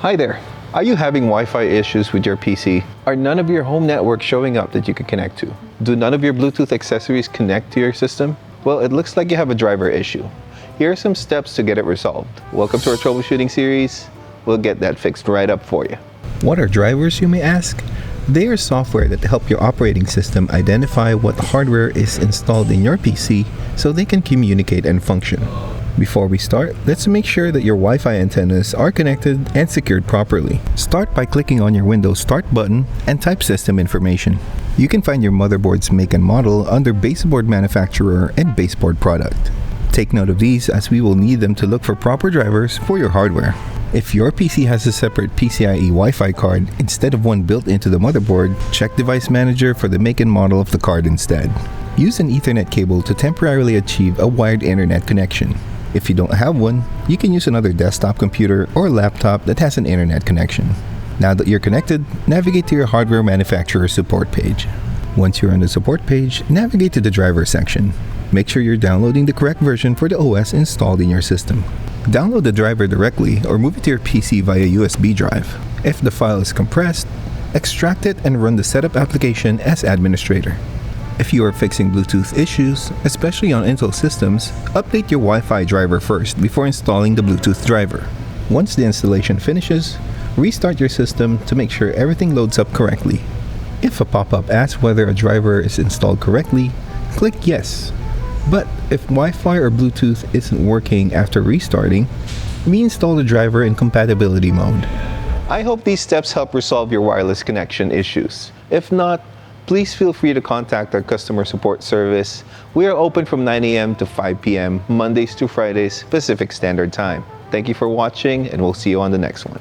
Hi there. Are you having Wi-Fi issues with your PC? Are none of your home networks showing up that you can connect to? Do none of your Bluetooth accessories connect to your system? Well, it looks like you have a driver issue. Here are some steps to get it resolved. Welcome to our troubleshooting series. We'll get that fixed right up for you. What are drivers, you may ask? They are software that help your operating system identify what hardware is installed in your PC so they can communicate and function. Before we start, let's make sure that your Wi-Fi antennas are connected and secured properly. Start by clicking on your Windows Start button and type system information. You can find your motherboard's make and model under baseboard manufacturer and baseboard product. Take note of these as we will need them to look for proper drivers for your hardware. If your PC has a separate PCIe Wi-Fi card instead of one built into the motherboard, check Device Manager for the make and model of the card instead. Use an Ethernet cable to temporarily achieve a wired internet connection. If you don't have one, you can use another desktop computer or laptop that has an internet connection. Now that you're connected, navigate to your hardware manufacturer support page. Once you're on the support page, navigate to the driver section. Make sure you're downloading the correct version for the OS installed in your system. Download the driver directly or move it to your PC via USB drive. If the file is compressed, extract it and run the setup application as administrator. If you are fixing Bluetooth issues, especially on Intel systems, update your Wi-Fi driver first before installing the Bluetooth driver. Once the installation finishes, restart your system to make sure everything loads up correctly. If a pop-up asks whether a driver is installed correctly, click Yes. But if Wi-Fi or Bluetooth isn't working after restarting, reinstall the driver in compatibility mode. I hope these steps help resolve your wireless connection issues. If not, please feel free to contact our customer support service. We are open from 9 a.m. to 5 p.m. Mondays to Fridays, Pacific Standard Time. Thank you for watching, and we'll see you on the next one.